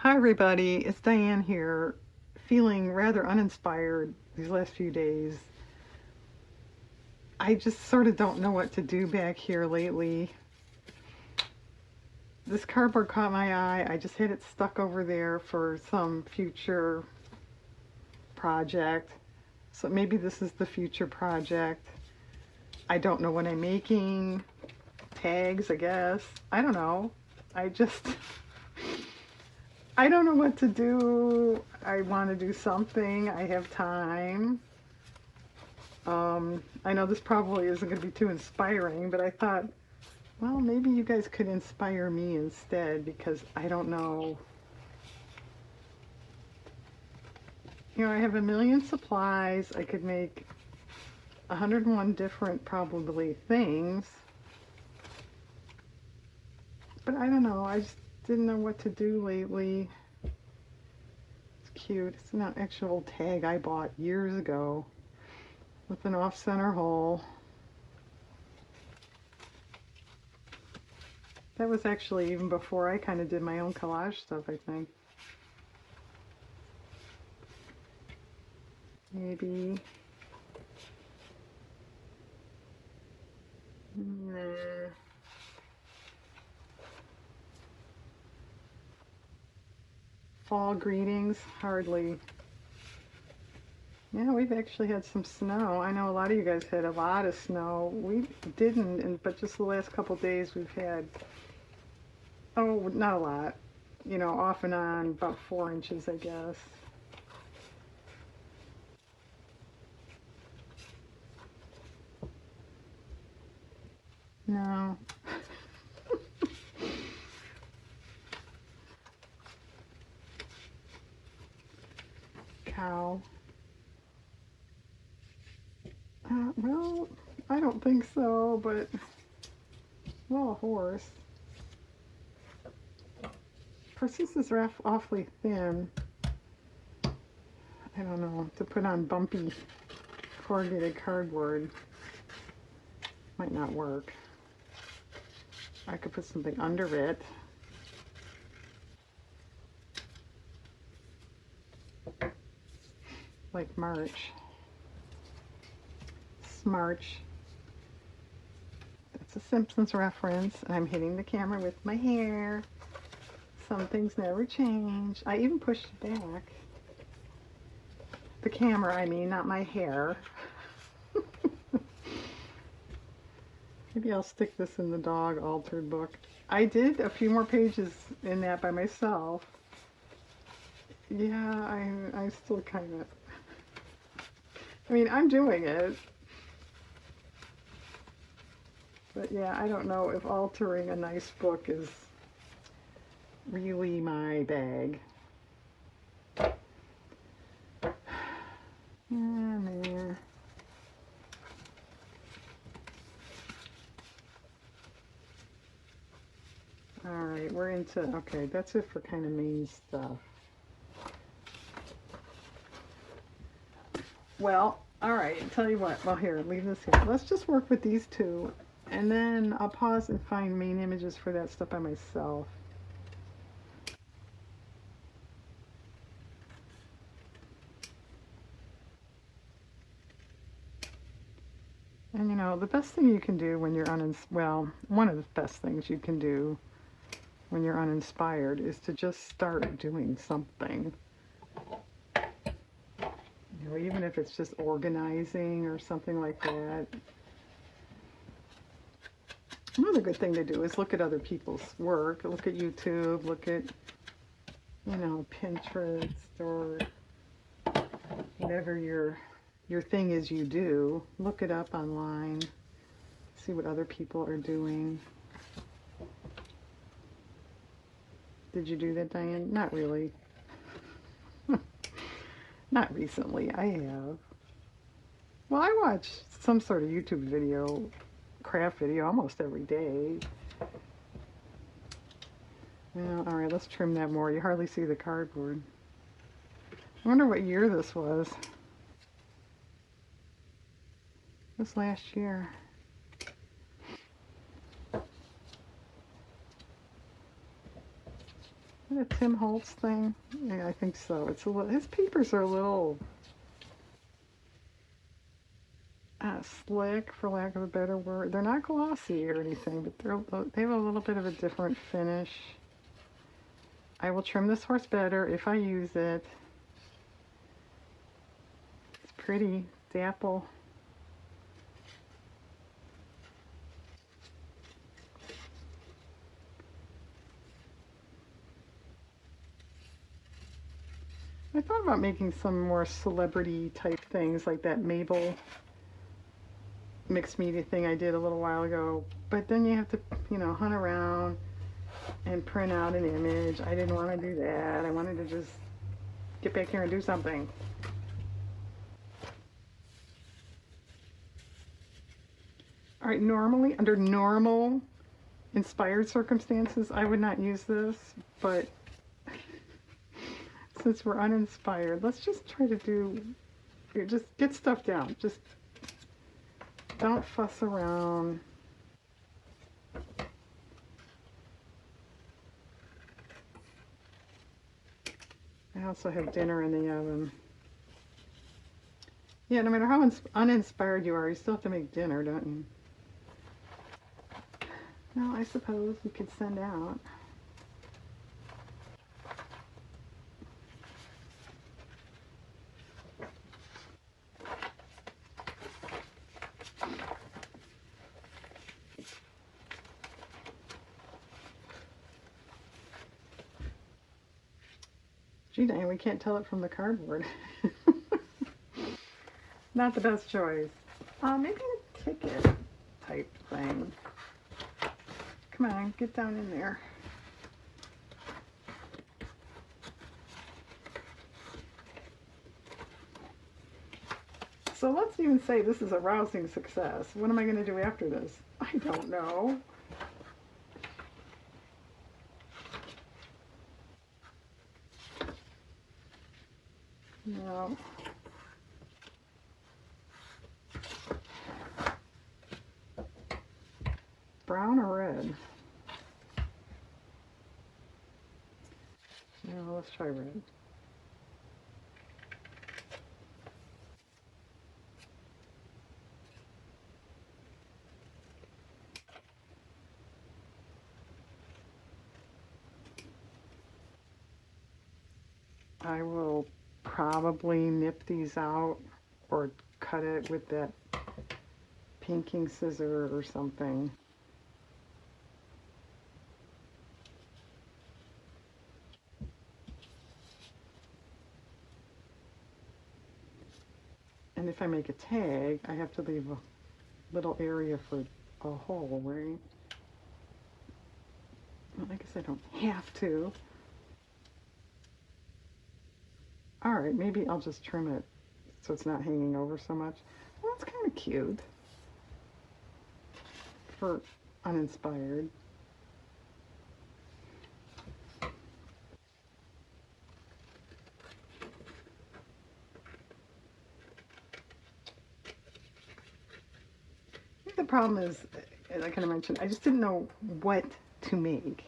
Hi everybody, it's Diane here, feeling rather uninspired these last few days. I just sort of don't know what to do back here lately. This cardboard caught my eye. I just had it stuck over there for some future project. So maybe this is the future project. I don't know what I'm making. Tags, I guess. I don't know. I just I don't know what to do. I want to do something. I have time. I know this probably isn't going to be too inspiring, but I thought, well, maybe you guys could inspire me instead because I don't know. You know, I have a million supplies. I could make 101 different probably things, but I don't know. I just didn't know what to do lately. It's cute. It's an actual tag I bought years ago with an off-center hole. That was actually even before I kind of did my own collage stuff, I think. Maybe. Nah. Fall greetings, hardly. Yeah, we've actually had some snow. I know a lot of you guys had a lot of snow. We didn't, but just the last couple days we've had, oh, not a lot. You know, off and on, about 4 inches, I guess. No. Cow. Well, I don't think so, but, well, a horse. Persistence are awfully thin. I don't know, to put on bumpy corrugated cardboard might not work. I could put something under it. Like March. Smarch. That's a Simpsons reference, and I'm hitting the camera with my hair. Some things never change. I even pushed it back. The camera, I mean, not my hair. Maybe I'll stick this in the dog altered book. I did a few more pages in that by myself. Yeah, I still kind of, I mean, I'm doing it. But yeah, I don't know if altering a nice book is really my bag. Yeah. Alright, we're into, okay, that's it for kind of main stuff. Well, alright, tell you what, well here, leave this here. Let's just work with these two, and then I'll pause and find main images for that stuff by myself. And you know, the best thing you can do when you're well, one of the best things you can do when you're uninspired is to just start doing something. You know, even if it's just organizing or something like that. Another good thing to do is look at other people's work. Look at YouTube, look at, you know, Pinterest or whatever your thing is you do. Look it up online. See what other people are doing. Did you do that, Diane? Not really. Not recently. I have. Well, I watch some sort of YouTube video, craft video, almost every day. Well, all right, let's trim that more. You hardly see the cardboard. I wonder what year this was. This last year. a Tim Holtz thing? Yeah, I think so. It's a little, his papers are a little slick, for lack of a better word. They're not glossy or anything, but they have a little bit of a different finish. I will trim this horse better if I use it. It's pretty, dapple. I thought about making some more celebrity type things like that Mabel mixed media thing I did a little while ago, but then you have to, hunt around and print out an image. I didn't want to do that. I wanted to just get back here and do something. All right, normally, under normal inspired circumstances, I would not use this, but since we're uninspired, let's just try to just get stuff down. Just don't fuss around. I also have dinner in the oven. Yeah, no matter how uninspired you are, you still have to make dinner, don't you? No, I suppose we could send out. Gee dang, we can't tell it from the cardboard. Not the best choice. Maybe a ticket type thing. Come on, get down in there. So let's even say this is a rousing success. What am I going to do after this? I don't know. No. Brown or red? No, let's try red. I will probably nip these out or cut it with that pinking scissor or something. And if I make a tag, I have to leave a little area for a hole, right? Well, I guess I don't have to. All right, maybe I'll just trim it so it's not hanging over so much. Well, that's kind of cute for uninspired. The problem is, as I kind of mentioned, I just didn't know what to make.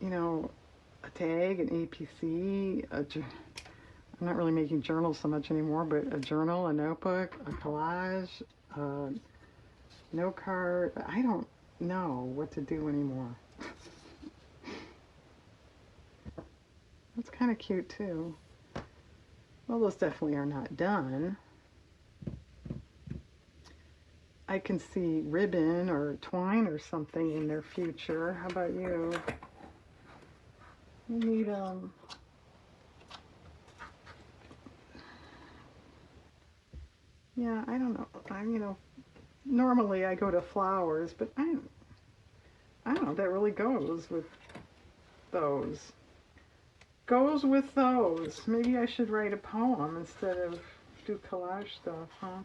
A tag, an APC, I'm not really making journals so much anymore, but a journal, a notebook, a collage, a note card. I don't know what to do anymore. That's kind of cute too. Well, those definitely are not done. I can see ribbon or twine or something in their future. How about you? You need yeah, I don't know. Normally I go to flowers, but I don't know if that really goes with those. Goes with those. Maybe I should write a poem instead of do collage stuff, huh?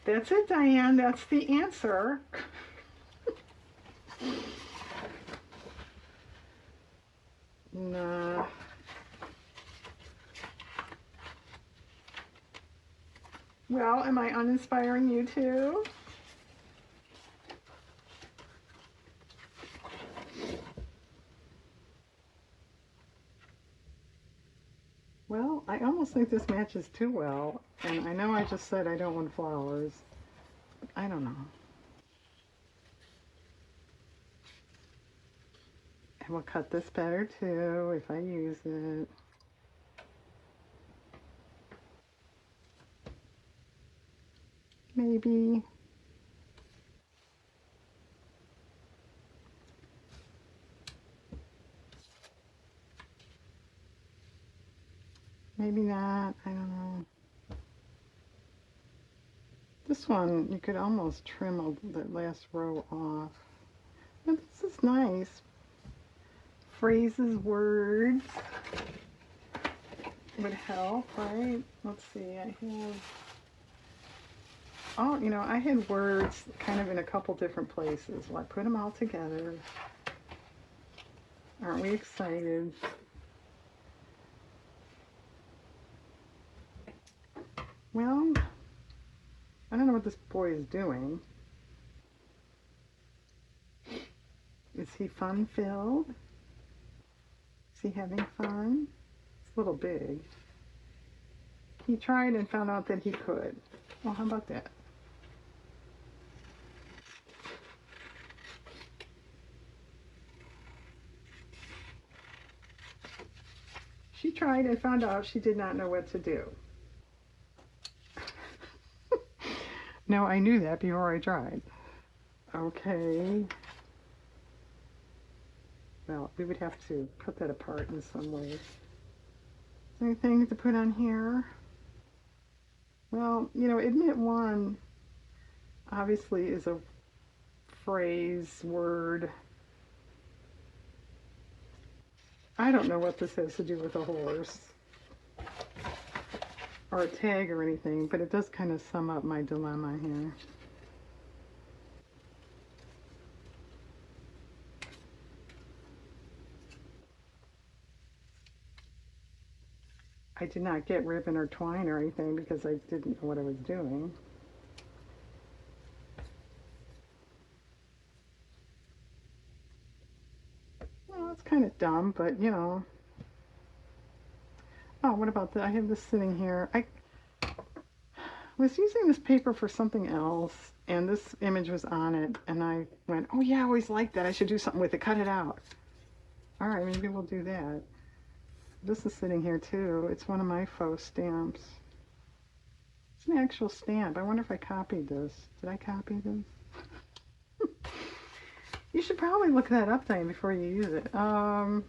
That's it, Diane. That's the answer. Nah. Well, am I uninspiring you too? Well, I almost think this matches too well. And I know I just said I don't want flowers. But I don't know. And we'll cut this better too if I use it. Maybe. Maybe not. I don't know. This one, you could almost trim the last row off. But this is nice. Phrases, words would help, right? Let's see, I have... Oh, you know, I had words kind of in a couple different places. Well, I put them all together. Aren't we excited? Well, I don't know what this boy is doing. Is he fun-filled? Is he having fun? It's a little big. He tried and found out that he could. Well, how about that? She tried and found out she did not know what to do. No, I knew that before I tried. Okay. Well, we would have to cut that apart in some way. Anything to put on here? Well, you know, admit one obviously is a phrase, word. I don't know what this has to do with a horse or a tag or anything, but it does kind of sum up my dilemma here. I did not get ribbon or twine or anything because I didn't know what I was doing. Well, it's kind of dumb, but you know. Oh, what about that? I have this sitting here. I was using this paper for something else, and this image was on it, and I went, oh yeah, I always liked that. I should do something with it. Cut it out. All right, maybe we'll do that. This is sitting here too. It's one of my faux stamps. It's an actual stamp. I wonder if I copied this. Did I copy this? You should probably look that up, Diane, before you use it. Well,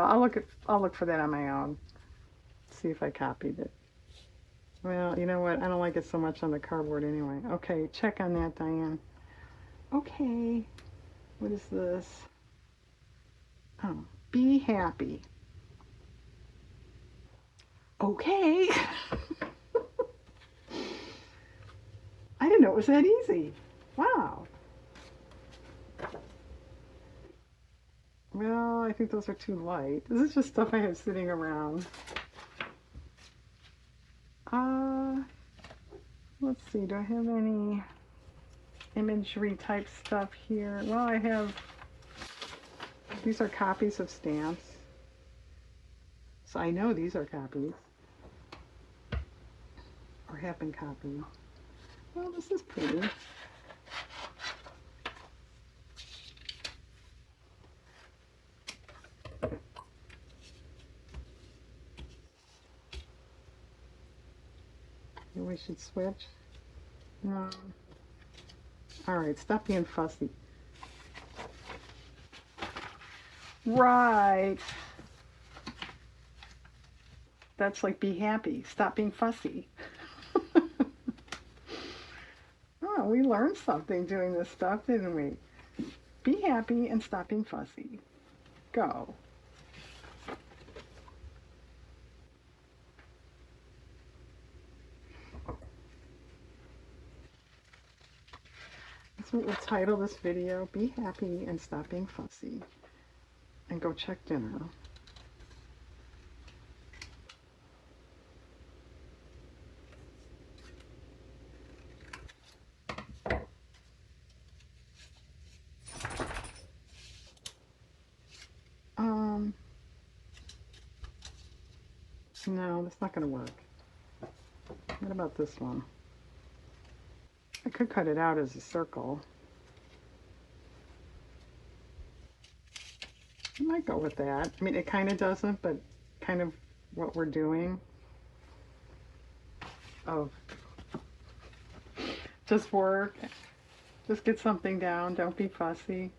I'll look for that on my own. See if I copied it. Well, you know what? I don't like it so much on the cardboard anyway. Okay, check on that, Diane. Okay. What is this? Oh, be happy. Okay. I didn't know it was that easy. Wow. Well, I think those are too light. This is just stuff I have sitting around. Let's see, do I have any imagery type stuff here? Well, I have, these are copies of stamps. So I know these are copies. Or have been copied. Well, this is pretty. Maybe we should switch. No. Alright, stop being fussy. Right. That's like be happy. Stop being fussy. Oh, we learned something doing this stuff, didn't we? Be happy and stop being fussy. Go. That's what we'll title this video. Be happy and stop being fussy. And go check dinner. No, that's not going to work. What about this one? I could cut it out as a circle. I might go with that. I mean, it kind of doesn't, but kind of what we're doing. Oh, just work. Just get something down. Don't be fussy.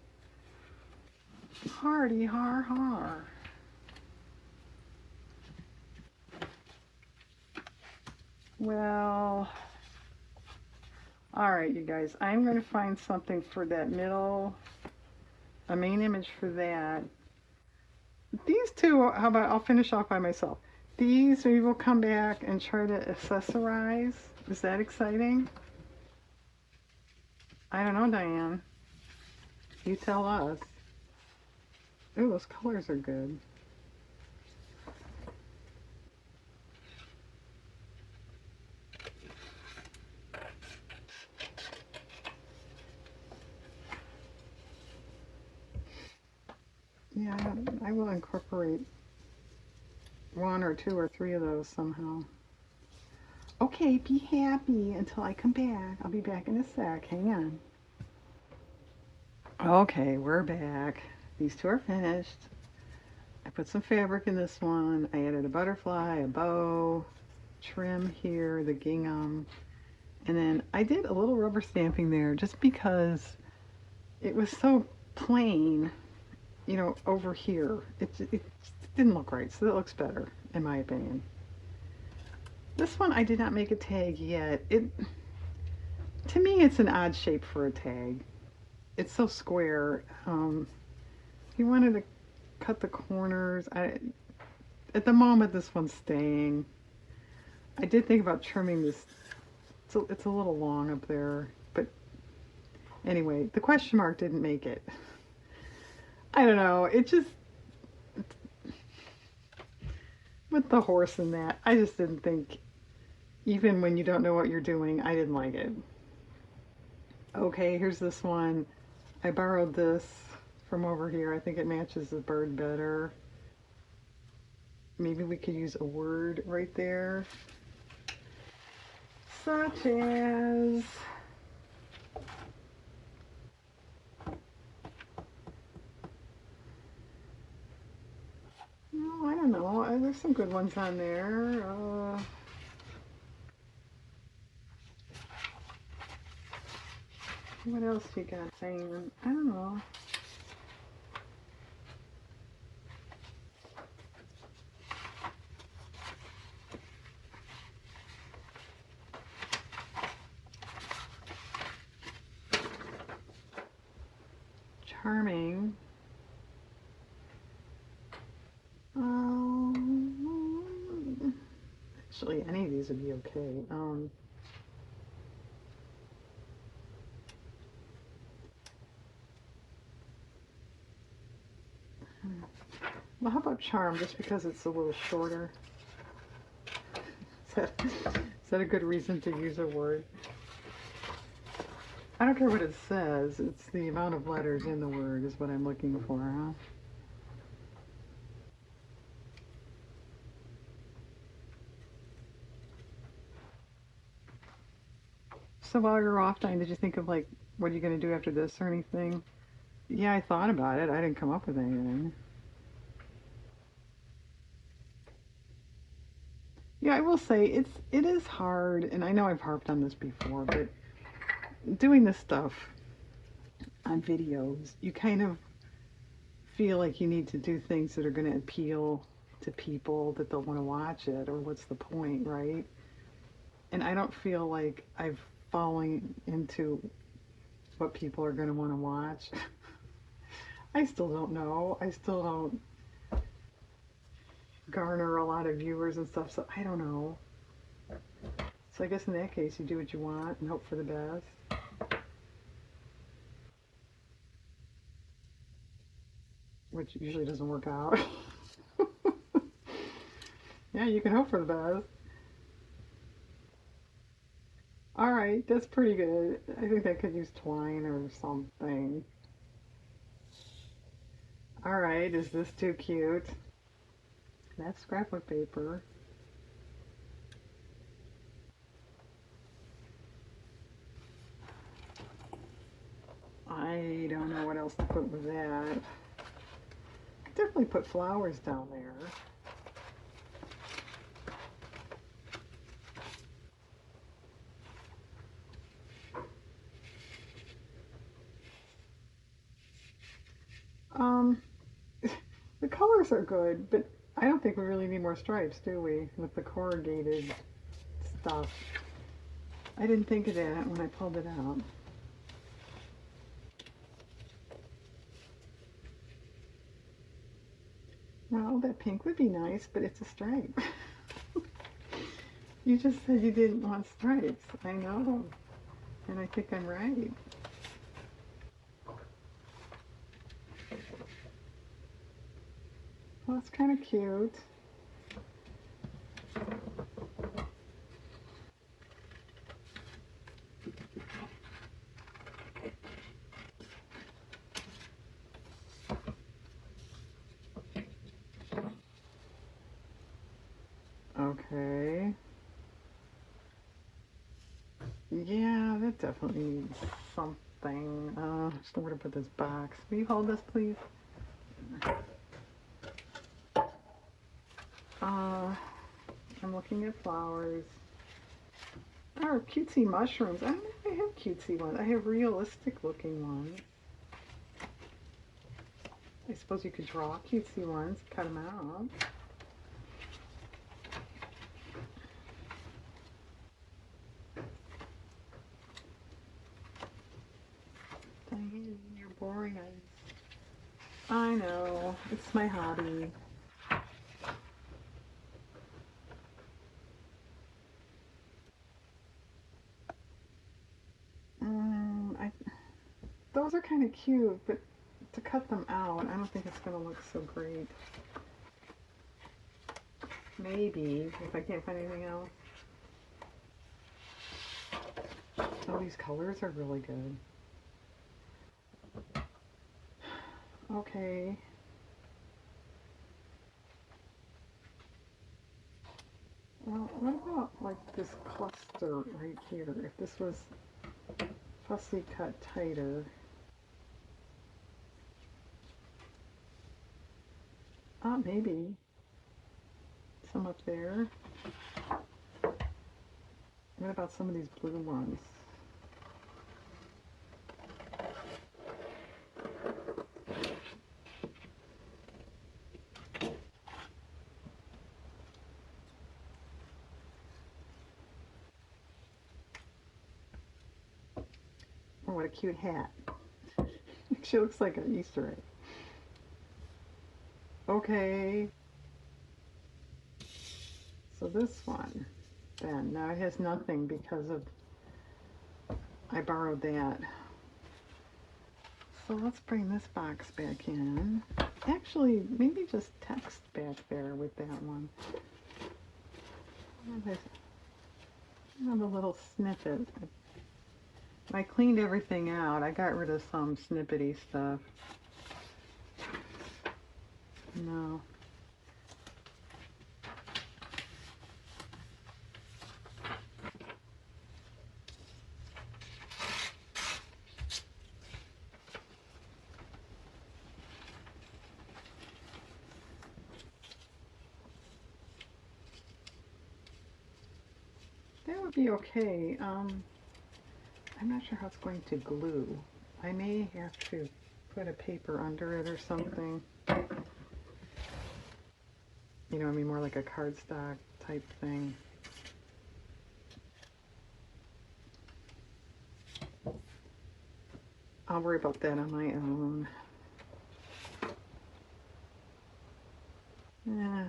Hardy har har. Well, all right, you guys. I'm going to find something for that middle, a main image for that. These two, how about I'll finish off by myself. These we will come back and try to accessorize. Is that exciting? I don't know, Diane. You tell us. Ooh, those colors are good. Yeah, I will incorporate one or two or three of those somehow. Okay, be happy until I come back. I'll be back in a sec. Hang on. Okay, we're back. These two are finished. I put some fabric in this one. I added a butterfly, a bow, trim here, the gingham. And then I did a little rubber stamping there just because it was so plain, you know, over here. It didn't look right, so that looks better, in my opinion. This one I did not make a tag yet. To me, it's an odd shape for a tag. It's so square. If you wanted to cut the corners, at the moment this one's staying. I did think about trimming this. It's a little long up there, but anyway, the question mark didn't make it. I don't know. It just, with the horse and that, I just didn't think, even when you don't know what you're doing, I didn't like it. Okay, here's this one. I borrowed this from over here. I think it matches the bird better. Maybe we could use a word right there. Such as... No, I don't know. There's some good ones on there. What else you got saying? I don't know. Charming. Actually, any of these would be okay. Well, how about charm, just because it's a little shorter? Is that a good reason to use a word? I don't care what it says. It's the amount of letters in the word is what I'm looking for, huh? So while you're off, Diane, did you think of, like, what are you going to do after this or anything? Yeah, I thought about it. I didn't come up with anything. Yeah, I will say it is hard, and I know I've harped on this before, but doing this stuff on videos, you kind of feel like you need to do things that are going to appeal to people, that they'll want to watch it, or what's the point, right? And I don't feel like I've fallen into what people are going to want to watch. I still don't know. I still don't garner a lot of viewers and stuff, so I don't know. So I guess in that case, you do what you want and hope for the best. Which usually doesn't work out. Yeah, you can hope for the best. Alright, that's pretty good. I think I could use twine or something. Alright, is this too cute? That's scrapbook paper. else to put with that. Definitely put flowers down there. Um, the colors are good, but I don't think we really need more stripes, do we? With the corrugated stuff. I didn't think of that when I pulled it out. Well, that pink would be nice, but it's a stripe. You just said you didn't want stripes. I know. And I think I'm right. Well, it's kind of cute. Okay. Yeah, that definitely needs something. So where to put this box? Will you hold this, please? Uh, I'm looking at flowers. Oh, cutesy mushrooms. I don't know if I have cutesy ones. I have realistic looking ones. I suppose you could draw cutesy ones, cut them out. Diane, you're boring us. I know. It's my hobby. Those are kind of cute, but to cut them out, I don't think it's going to look so great. Maybe, if I can't find anything else. Oh, these colors are really good. Okay. Well, what about like this cluster right here? If this was fussy cut tighter. Maybe. Some up there. What about some of these blue ones? Oh, what a cute hat. She looks like an Easter egg. Okay. So this one, then, now it has nothing because of, I borrowed that. So let's bring this box back in. Actually, maybe just text back there with that one. Have a little snippet. I cleaned everything out. I got rid of some snippety stuff. No. That would be okay. I'm not sure how it's going to glue. I may have to put a paper under it or something. You know, I mean more like a cardstock type thing. I'll worry about that on my own. Yeah,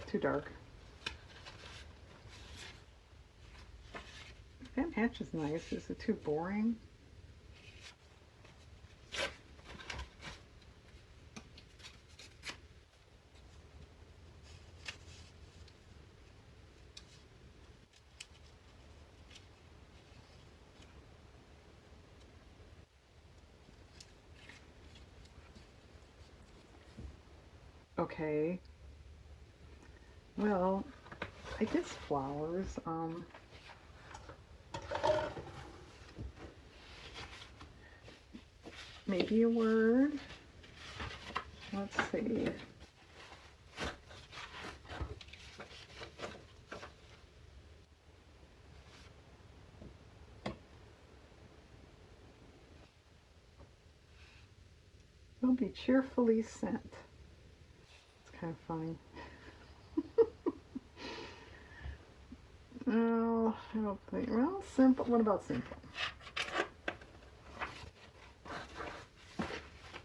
too dark. That match is nice. Is it too boring? Okay. Well, I guess flowers. maybe a word. Let's see. Will be cheerfully sent. It's kind of funny. No, I don't think. Well, simple. What about simple?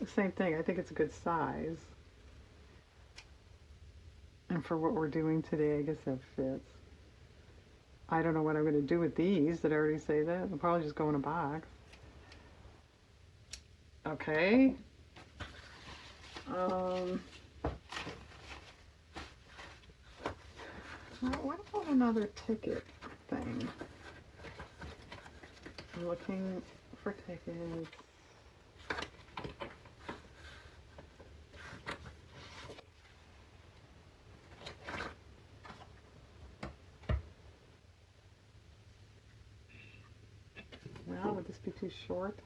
The same thing. I think it's a good size. And for what we're doing today, I guess that fits. I don't know what I'm going to do with these. Did I already say that? They'll probably just go in a box. Okay. What about another ticket thing? I'm looking for tickets. Well, would this be too short?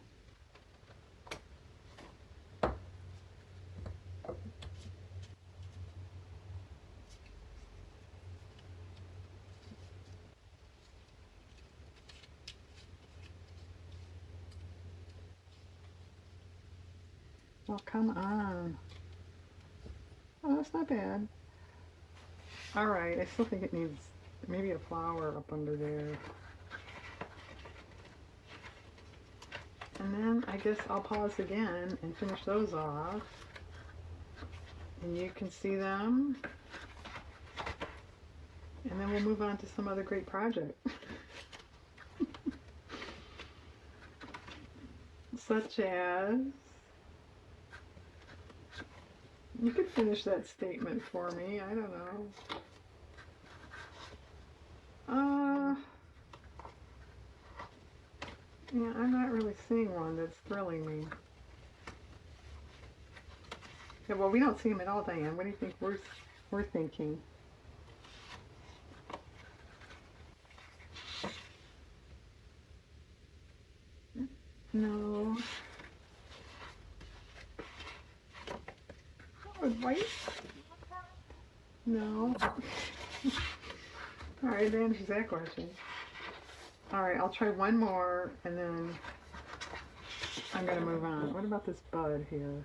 Oh, come on. Oh, that's not bad. All right, I still think it needs maybe a flower up under there. And then I guess I'll pause again and finish those off. And you can see them. And then we'll move on to some other great project. Such as, you could finish that statement for me, I don't know. Yeah, I'm not really seeing one that's thrilling me. Yeah, well, we don't see them at all, Diane. What do you think we're thinking? No. Oh, white? No. All right, that answers that question. All right, I'll try one more, and then I'm going to move on. What about this bud here?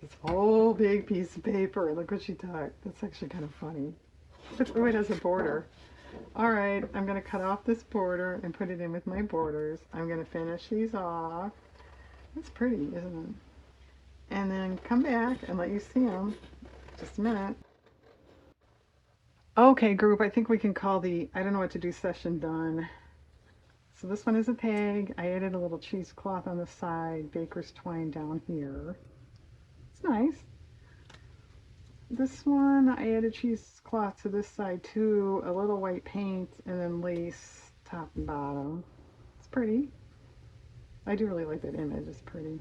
This whole big piece of paper. Look what she took. That's actually kind of funny. Oh, it has a border. All right, I'm going to cut off this border and put it in with my borders. I'm going to finish these off. That's pretty, isn't it? And then come back and let you see them. Just a minute. Okay, group, I think we can call the I don't know what to do session done. So this one is a tag. I added a little cheesecloth on the side, baker's twine down here. It's nice. This one, I added cheesecloth to this side too, a little white paint, and then lace top and bottom. It's pretty. I do really like that image, it's pretty.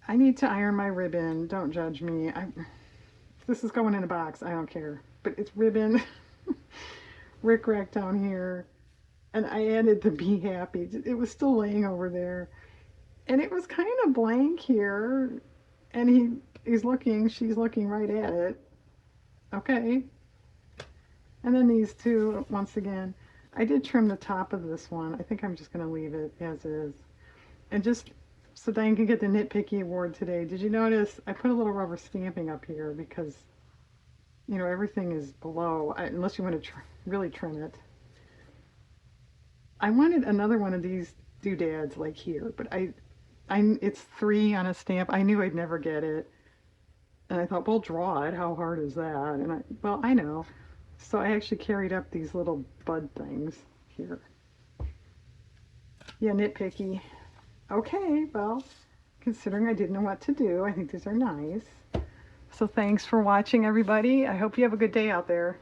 I need to iron my ribbon, don't judge me. This is going in a box, I don't care. But it's ribbon, rickrack down here, and I added the be happy. It was still laying over there. And it was kind of blank here, and she's looking right at it. Okay. And then these two, once again, I did trim the top of this one. I think I'm just going to leave it as is. And just so Diane can get the Nitpicky Award today, did you notice I put a little rubber stamping up here because, you know, everything is below, unless you want to really trim it. I wanted another one of these doodads like here, but it's 3 on a stamp. I knew I'd never get it. And I thought, well, draw it. How hard is that? And well, I know. So I actually carried up these little bud things here. Yeah, nitpicky. Okay, well, considering I didn't know what to do, I think these are nice. So thanks for watching, everybody. I hope you have a good day out there.